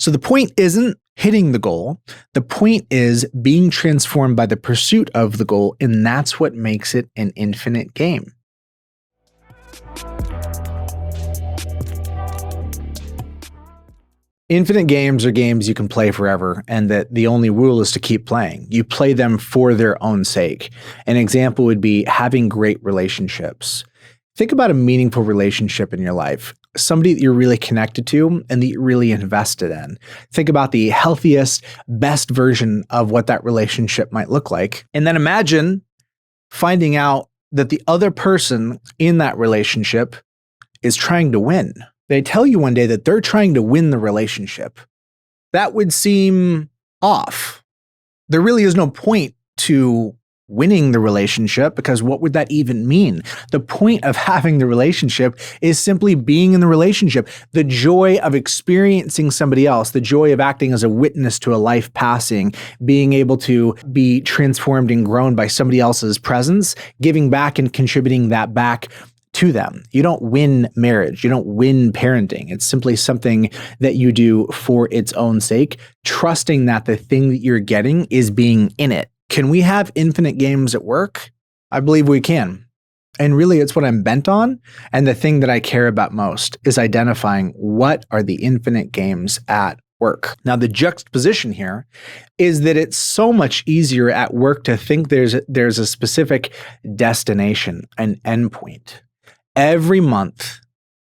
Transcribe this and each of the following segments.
So the point isn't hitting the goal. The point is being transformed by the pursuit of the goal, and that's what makes it an infinite game. Infinite games are games you can play forever, and that the only rule is to keep playing. You play them for their own sake. An example would be having great relationships. Think about a meaningful relationship in your life, somebody that you're really connected to and that you're really invested in. Think about the healthiest, best version of what that relationship might look like. And then imagine finding out that the other person in that relationship is trying to win. They tell you one day that they're trying to win the relationship. That would seem off. There really is no point to winning the relationship, because what would that even mean? The point of having the relationship is simply being in the relationship. The joy of experiencing somebody else, the joy of acting as a witness to a life passing, being able to be transformed and grown by somebody else's presence, giving back and contributing that back to them. You don't win marriage. You don't win parenting. It's simply something that you do for its own sake, trusting that the thing that you're getting is being in it. Can we have infinite games at work? I believe we can. And really, it's what I'm bent on. And the thing that I care about most is identifying what are the infinite games at work. Now, the juxtaposition here is that it's so much easier at work to think there's a specific destination, an endpoint. Every month,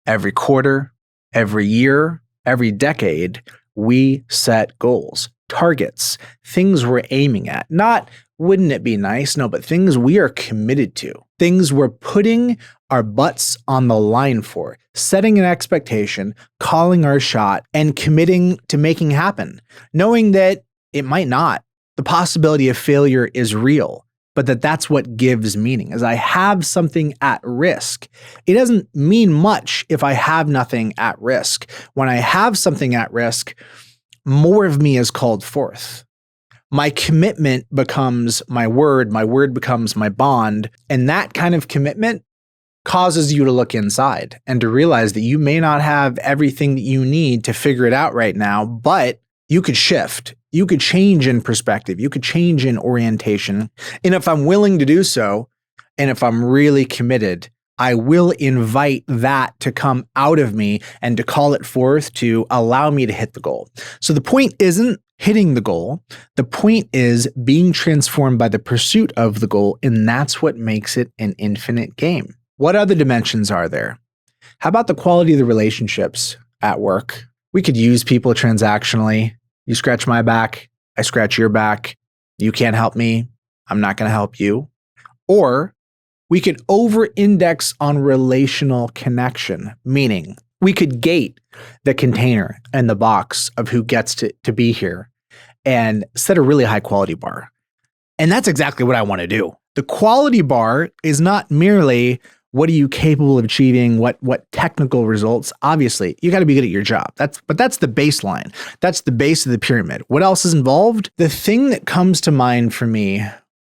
every quarter, every year, every decade, we set goals, targets, things we're aiming at. Not, wouldn't it be nice? No, but things we are committed to, things we're putting our butts on the line for, setting an expectation, calling our shot, and committing to making happen, knowing that it might not. The possibility of failure is real. But that's what gives meaning, is I have something at risk. It doesn't mean much if I have nothing at risk. When I have something at risk, more of me is called forth. My commitment becomes my word becomes my bond, and that kind of commitment causes you to look inside and to realize that you may not have everything that you need to figure it out right now, but you could shift. You could change in perspective. You could change in orientation. And if I'm willing to do so, and if I'm really committed, I will invite that to come out of me and to call it forth to allow me to hit the goal. So the point isn't hitting the goal. The point is being transformed by the pursuit of the goal, and that's what makes it an infinite game. What other dimensions are there? How about the quality of the relationships at work? We could use people transactionally. You scratch my back, I scratch your back. You can't help me, I'm not going to help you. Or we could over-index on relational connection, meaning we could gate the container and the box of who gets to be here and set a really high quality bar. And that's exactly what I want to do. The quality bar is not merely what are you capable of achieving, what technical results. Obviously, you got to be good at your job. That's the baseline. That's the base of the pyramid. What else is involved? The thing that comes to mind for me,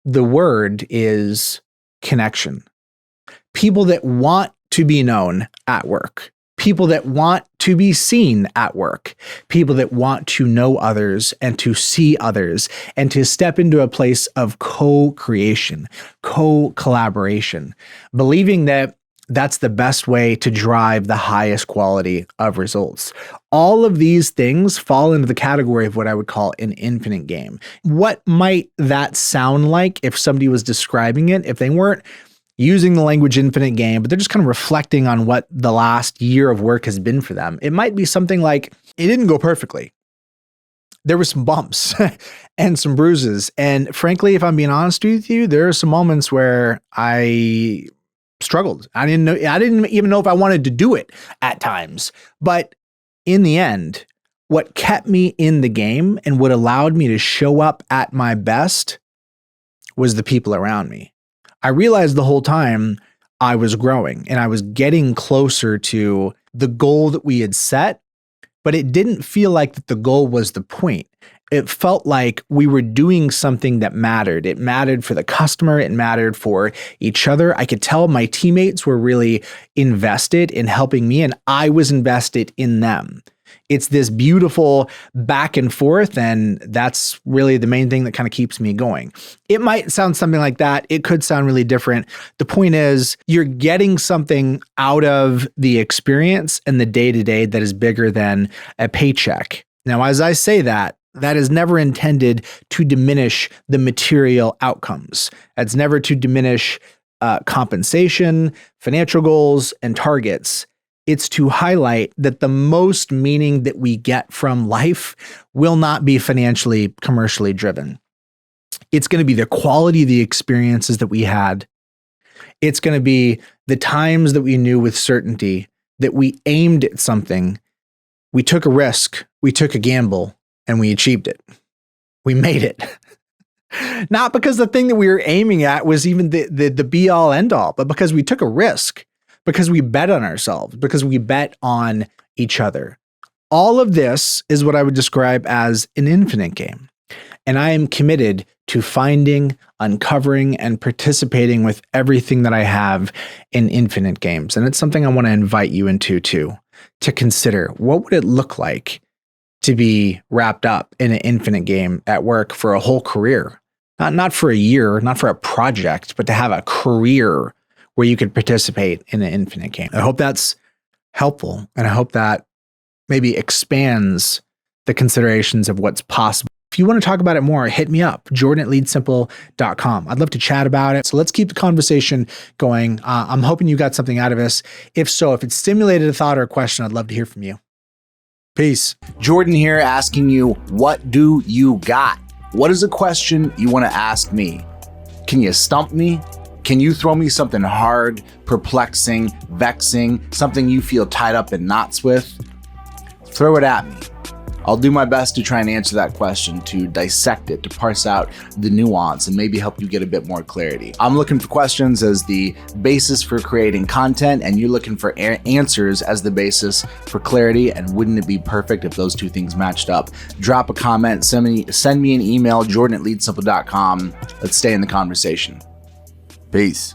the word is connection. People that want to be known at work. People that want to be seen at work. People that want to know others and to see others and to step into a place of co-creation, co-collaboration, believing that that's the best way to drive the highest quality of results. All of these things fall into the category of what I would call an infinite game. What might that sound like if somebody was describing it, if they weren't using the language infinite game, but they're just kind of reflecting on what the last year of work has been for them? It might be something like, it didn't go perfectly. There were some bumps and some bruises. And frankly, if I'm being honest with you, there are some moments where I struggled. I didn't even know if I wanted to do it at times. But in the end, what kept me in the game and what allowed me to show up at my best was the people around me. I realized the whole time I was growing and I was getting closer to the goal that we had set, but it didn't feel like that the goal was the point. It felt like we were doing something that mattered. It mattered for the customer. It mattered for each other. I could tell my teammates were really invested in helping me, and I was invested in them. It's this beautiful back and forth, and that's really the main thing that kind of keeps me going. It might sound something like that. It could sound really different. The point is, you're getting something out of the experience and the day-to-day that is bigger than a paycheck. Now, as I say that is never intended to diminish the material outcomes. That's never to diminish compensation, financial goals, and targets. It's to highlight that the most meaning that we get from life will not be financially, commercially driven. It's going to be the quality of the experiences that we had. It's going to be the times that we knew with certainty that we aimed at something, we took a risk, we took a gamble, and we achieved it. We made it. Not because the thing that we were aiming at was even the be all end all, but because we took a risk, because we bet on ourselves, because we bet on each other. All of this is what I would describe as an infinite game. And I am committed to finding, uncovering, and participating with everything that I have in infinite games. And it's something I want to invite you into too, to consider. What would it look like to be wrapped up in an infinite game at work for a whole career? Not for a year, not for a project, but to have a career where you could participate in an infinite game. I hope that's helpful, and I hope that maybe expands the considerations of what's possible. If you want to talk about it more, hit me up, jordan@leadsimple.com. I'd love to chat about it. So let's keep the conversation going. I'm hoping you got something out of this. If so, if it stimulated a thought or a question, I'd love to hear from you. Peace. Jordan here asking you, what do you got? What is a question you want to ask me? Can you stump me? Can you throw me something hard, perplexing, vexing, something you feel tied up in knots with? Throw it at me. I'll do my best to try and answer that question, to dissect it, to parse out the nuance, and maybe help you get a bit more clarity. I'm looking for questions as the basis for creating content, and you're looking for answers as the basis for clarity. And wouldn't it be perfect if those two things matched up? Drop a comment, send me an email, jordan@leadsimple.com. Let's stay in the conversation. Peace.